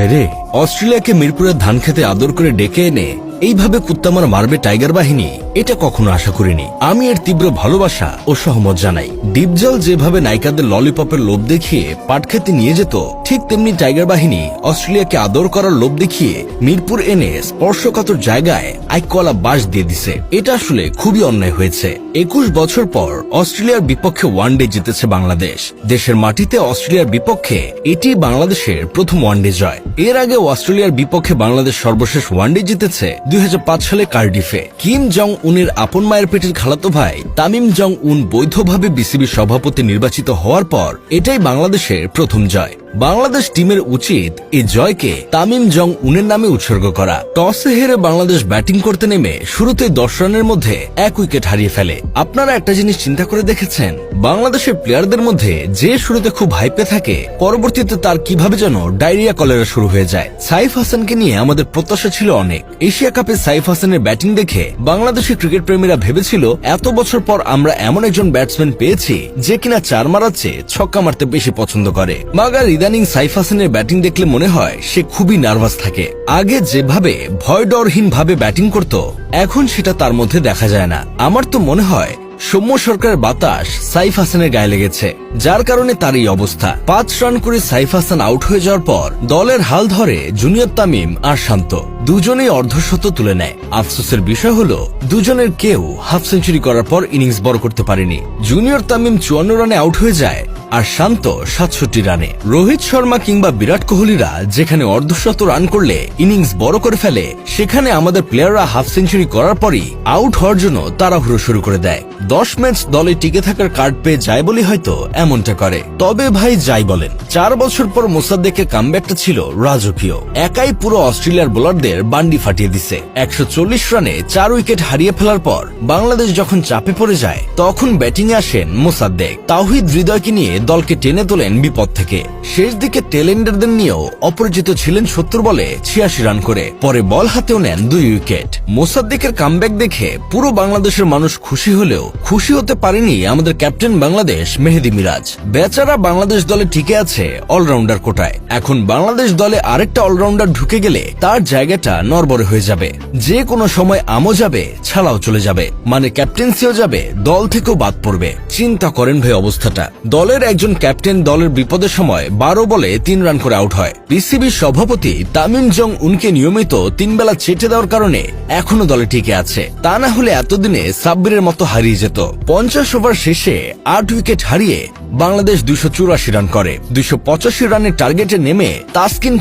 ভয় রে। অস্ট্রেলিয়াকে মিরপুরের ধান খেতে আদর করে ডেকে এনে এইভাবে কুত্তামার মারবে টাইগার বাহিনী, এটা কখনো আশা করিনি। আমি এর তীব্র ভালোবাসা ও সহমত জানাই। ডিপজল যেভাবে নায়িকাদের ললিপপের লোভ দেখিয়ে পাট খেতে নিয়ে যেত, ঠিক তেমনি টাইগার বাহিনী অস্ট্রেলিয়াকে আদর করার লোভ দেখিয়ে মিরপুর এনে স্পর্শকাতর জায়গায় আইকলা বাস দিয়ে দিছে। এটা আসলে খুবই অন্যায় হয়েছে। 21 বছর পর অস্ট্রেলিয়ার বিপক্ষে ওয়ানডে জিতেছে বাংলাদেশ। দেশের মাটিতে অস্ট্রেলিয়ার বিপক্ষে এটি বাংলাদেশের প্রথম ওয়ানডে জয়। এর আগে অস্ট্রেলিয়ার বিপক্ষে বাংলাদেশ সর্বশেষ ওয়ানডে জিতেছে 2005 সালে কার্ডিফে। কিম জং উনের আপন মায়ের পেটের খালাতো ভাই তামিম জং উন বৈধভাবে বিসিবি সভাপতি নির্বাচিত হওয়ার পর এটাই বাংলাদেশের প্রথম জয়। বাংলাদেশ টিমের উচিত এই জয়কে তামিম জং উনের নামে উৎসর্গ করা। টসে হেরে বাংলাদেশ ব্যাটিং করতে নেমে শুরুতে 10 রানের মধ্যে 1 উইকেট হারিয়ে ফেলে। আপনারা একটা জিনিস চিন্তা করে দেখেছেন, বাংলাদেশের প্লেয়ারদের মধ্যে যে শুরুতে খুব হাইপে থাকে, পরবর্তীতে তার কিভাবে যেন ডায়রিয়া কলেরা শুরু হয়ে যায়। সাইফ হাসানকে নিয়ে আমাদের প্রত্যাশা ছিল অনেক। এশিয়া কাপে সাইফ হাসানের ব্যাটিং দেখে বাংলাদেশের ক্রিকেট প্রেমীরা ভেবেছিল এত বছর পর আমরা এমন একজন ব্যাটসম্যান পেয়েছি যে কিনা 4 মারার চেয়ে ছক্কা মারতে বেশি পছন্দ করে। মাগার ইদানিং সাইফ হাসানের ব্যাটিং দেখলে মনে হয় সে খুবই নার্ভাস থাকে। আগে যেভাবে ভয় ডরহীন ভাবে ব্যাটিং করত, এখন সেটা তার মধ্যে দেখা যায় না। আমার তো মনে হয় সৌম্য সরকারের বাতাস সাইফ হাসানের গায়ে লেগেছে, যার কারণে তার এই অবস্থা। 5 রান করে সাইফ হাসান আউট হয়ে যাওয়ার পর দলের হাল ধরে জুনিয়র তামিম আর শান্ত, দুজনেই অর্ধশত তুলে নেয়। আফসোসের বিষয় হলো দুজনের কেউ হাফ সেঞ্চুরি করার পর ইনিংস বড় করতে পারেনি। জুনিয়র তামিম 54 রানে আউট হয়ে যায় আর শান্ত 67 রানে। রোহিত শর্মা কিংবা বিরাট কোহলিরা যেখানে অর্ধশত রান করলে ইনিংস বড় করে ফেলে, সেখানে আমাদের প্লেয়াররা হাফ সেঞ্চুরি করার পরই আউট হওয়ার জন্য তাড়াহুড়ো শুরু করে দেয়। 10 ম্যাচ দলে টিকে থাকার কার্ড পেয়ে যায় বলে হয়তো এমনটা করে। তবে ভাই যাই বলেন, 4 বছর পর মোসাদ্দেকের কামব্যাকটা ছিল রাজকীয়। একাই পুরো অস্ট্রেলিয়ার বোলারদের বান্ডি ফাটিয়ে দিছে। 140 রানে 4 উইকেট হারিয়ে ফেলার পর বাংলাদেশ যখন চাপে পড়ে যায়, তখন ব্যাটিং এ আসেন মোসাদ্দেক। তাওহিদ হৃদয়কে নিয়ে দলকে টেনে তোলেন বিপদ থেকে। শেষ দিকে টেলেন্ডারদের নিয়েও অপরিচিত ছিলেন 70 বলে 86 রান করে। পরে বল হাতেও নেন 2 উইকেট। মোসাদ্দেকের কামব্যাক দেখে পুরো বাংলাদেশের মানুষ খুশি হলেও খুশি হতে পারেনি আমাদের ক্যাপ্টেন বাংলাদেশ মেহেদী মিরাজ। বেচারা বাংলাদেশ দলে টিকে আছে অলরাউন্ডার কোটায়। এখন বাংলাদেশ দলে আরেকটা অলরাউন্ডার ঢুকে গেলে তার জায়গাটা নড়বড়ে হয়ে যাবে। যে কোনো সময় আমও যাবে, ছাড়াও চলে যাবে, মানে ক্যাপ্টেন্সিও যাবে, দল থেকেও বাদ পড়বে। চিন্তা করেন ভাই অবস্থাটা। দলের একজন ক্যাপ্টেন দলের বিপদের সময় 12 বলে 3 রান করে আউট হয়। বিসিবির সভাপতি তামিম জং উনকে নিয়মিত 3 বেলা চেটে দেওয়ার কারণে এখনো দলে টিকে আছে। তা না হলে এতদিনে সাব্বিরের মতো হারিয়ে যেত। 50 ওভার শেষে 8 উইকেট হারিয়ে বাংলাদেশ 284 রান করে। 285 রানের টার্গেটে নেমে তাসকিন